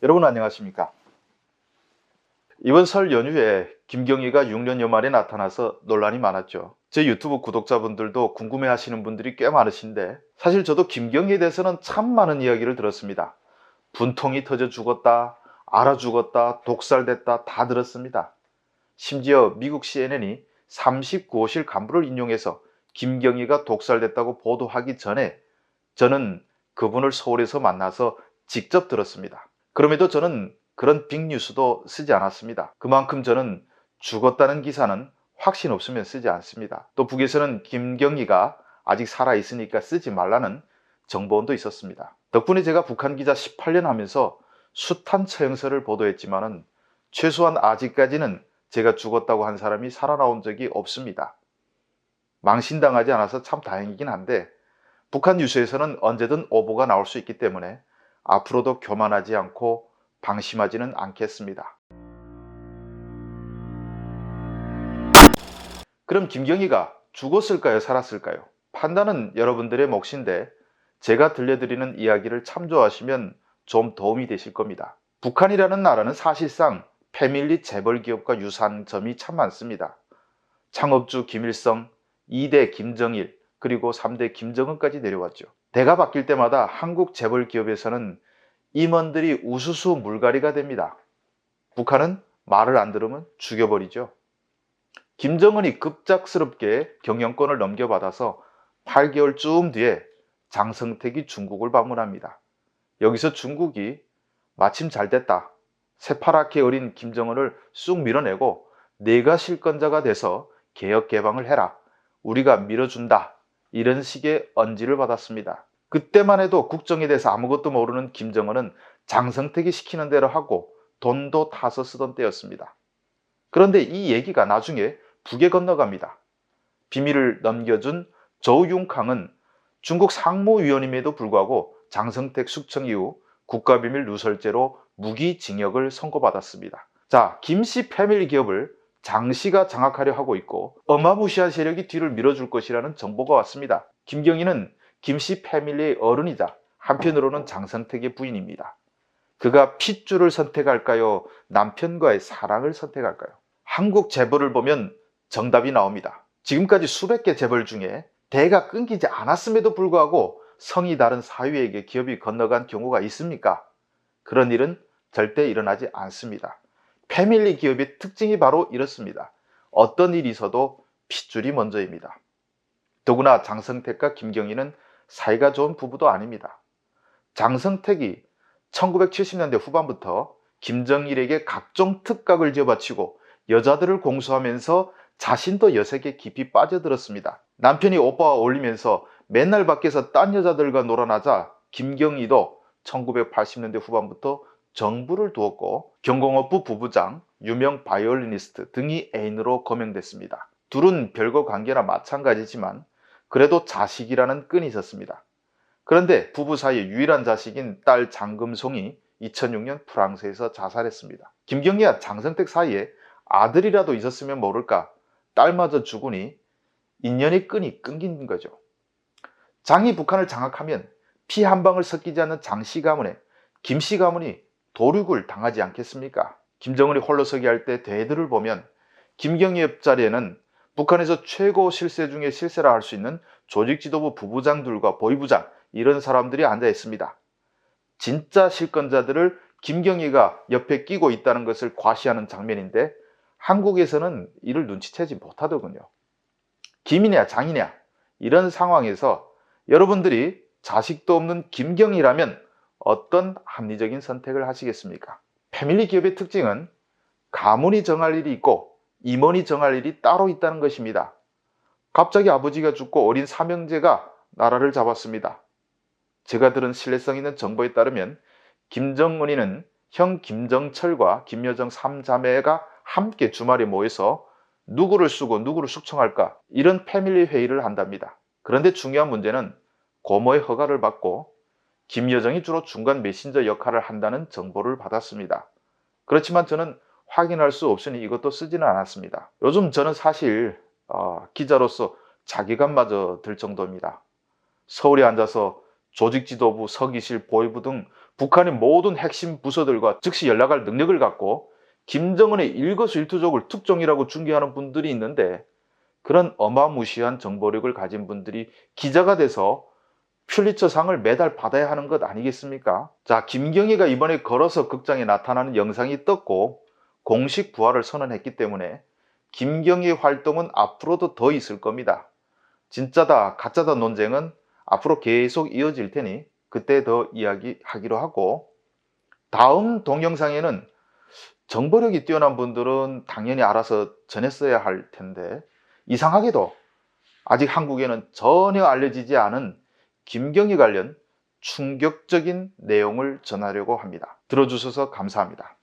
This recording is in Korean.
여러분 안녕하십니까? 이번 설 연휴에 김경희가 6년여 만에 나타나서 논란이 많았죠. 제 유튜브 구독자분들도 궁금해하시는 분들이 꽤 많으신데, 사실 저도 김경희에 대해서는 참 많은 이야기를 들었습니다. 분통이 터져 죽었다, 알아 죽었다, 독살됐다 다 들었습니다. 심지어 미국 CNN이 39호실 간부를 인용해서 김경희가 독살됐다고 보도하기 전에 저는 그분을 서울에서 만나서 직접 들었습니다. 그럼에도 저는 그런 빅뉴스도 쓰지 않았습니다. 그만큼 저는 죽었다는 기사는 확신 없으면 쓰지 않습니다. 또 북에서는 김경희가 아직 살아있으니까 쓰지 말라는 정보원도 있었습니다. 덕분에 제가 북한 기자 18년 하면서 숱한 처형설을 보도했지만은 최소한 아직까지는 제가 죽었다고 한 사람이 살아나온 적이 없습니다. 망신당하지 않아서 참 다행이긴 한데, 북한 뉴스에서는 언제든 오보가 나올 수 있기 때문에 앞으로도 교만하지 않고 방심하지는 않겠습니다. 그럼 김경희가 죽었을까요? 살았을까요? 판단은 여러분들의 몫인데, 제가 들려드리는 이야기를 참조하시면 좀 도움이 되실 겁니다. 북한이라는 나라는 사실상 패밀리 재벌 기업과 유사한 점이 참 많습니다. 창업주 김일성, 2대 김정일, 그리고 3대 김정은까지 내려왔죠. 대가 바뀔 때마다 한국 재벌 기업에서는 임원들이 우수수 물갈이가 됩니다. 북한은 말을 안 들으면 죽여버리죠. 김정은이 급작스럽게 경영권을 넘겨받아서 8개월쯤 뒤에 장성택이 중국을 방문합니다. 여기서 중국이 마침 잘 됐다, 새파랗게 어린 김정은을 쑥 밀어내고 내가 실권자가 돼서 개혁 개방을 해라, 우리가 밀어준다, 이런 식의 언지를 받았습니다. 그때만 해도 국정에 대해서 아무것도 모르는 김정은은 장성택이 시키는 대로 하고 돈도 타서 쓰던 때였습니다. 그런데 이 얘기가 나중에 북에 건너갑니다. 비밀을 넘겨준 조윤캉은 중국 상무위원임에도 불구하고 장성택 숙청 이후 국가비밀 누설죄로 무기징역을 선고받았습니다. 자, 김씨 패밀리 기업을 장씨가 장악하려 하고 있고 어마무시한 세력이 뒤를 밀어줄 것이라는 정보가 왔습니다. 김경희는 김씨 패밀리의 어른이자 한편으로는 장성택의 부인입니다. 그가 핏줄을 선택할까요? 남편과의 사랑을 선택할까요? 한국 재벌을 보면 정답이 나옵니다. 지금까지 수백 개 재벌 중에 대가 끊기지 않았음에도 불구하고 성이 다른 사위에게 기업이 건너간 경우가 있습니까? 그런 일은 절대 일어나지 않습니다. 패밀리 기업의 특징이 바로 이렇습니다. 어떤 일이 있어도 핏줄이 먼저입니다. 더구나 장성택과 김경희는 사이가 좋은 부부도 아닙니다. 장성택이 1970년대 후반부터 김정일에게 각종 특각을 지어바치고 여자들을 공수하면서 자신도 여색에 깊이 빠져들었습니다. 남편이 오빠와 어울리면서 맨날 밖에서 딴 여자들과 놀아나자 김경희도 1980년대 후반부터 정부를 두었고 경공업부 부부장, 유명 바이올리니스트 등이 애인으로 거명됐습니다. 둘은 별거 관계나 마찬가지지만 그래도 자식이라는 끈이 있었습니다. 그런데 부부 사이의 유일한 자식인 딸 장금송이 2006년 프랑스에서 자살했습니다. 김경희와 장성택 사이에 아들이라도 있었으면 모를까 딸마저 죽으니 인연의 끈이 끊긴 거죠. 장이 북한을 장악하면 피 한 방울 섞이지 않는 장씨 가문에 김씨 가문이 도륙을 당하지 않겠습니까? 김정은이 홀로서기 할 때 대들을 보면 김경희 옆자리에는 북한에서 최고 실세 중에 실세라 할 수 있는 조직지도부 부부장들과 보위부장, 이런 사람들이 앉아 있습니다. 진짜 실권자들을 김경희가 옆에 끼고 있다는 것을 과시하는 장면인데 한국에서는 이를 눈치채지 못하더군요. 김이냐 장이냐 이런 상황에서 여러분들이 자식도 없는 김경희라면 어떤 합리적인 선택을 하시겠습니까? 패밀리 기업의 특징은 가문이 정할 일이 있고 임원이 정할 일이 따로 있다는 것입니다. 갑자기 아버지가 죽고 어린 삼형제가 나라를 잡았습니다. 제가 들은 신뢰성 있는 정보에 따르면 김정은이는 형 김정철과 김여정 3자매가 함께 주말에 모여서 누구를 쓰고 누구를 숙청할까, 이런 패밀리 회의를 한답니다. 그런데 중요한 문제는 고모의 허가를 받고 김여정이 주로 중간 메신저 역할을 한다는 정보를 받았습니다. 그렇지만 저는 확인할 수 없으니 이것도 쓰지는 않았습니다. 요즘 저는 사실 기자로서 자괴감마저 들 정도입니다. 서울에 앉아서 조직지도부, 서기실, 보위부 등 북한의 모든 핵심 부서들과 즉시 연락할 능력을 갖고 김정은의 일거수일투족을 특종이라고 중계하는 분들이 있는데, 그런 어마무시한 정보력을 가진 분들이 기자가 돼서 퓰리처상을 매달 받아야 하는 것 아니겠습니까? 자, 김경희가 이번에 걸어서 극장에 나타나는 영상이 떴고 공식 부활을 선언했기 때문에 김경희 활동은 앞으로도 더 있을 겁니다. 진짜다 가짜다 논쟁은 앞으로 계속 이어질 테니 그때 더 이야기하기로 하고, 다음 동영상에는 정보력이 뛰어난 분들은 당연히 알아서 전했어야 할 텐데, 이상하게도 아직 한국에는 전혀 알려지지 않은 김경희 관련 충격적인 내용을 전하려고 합니다. 들어주셔서 감사합니다.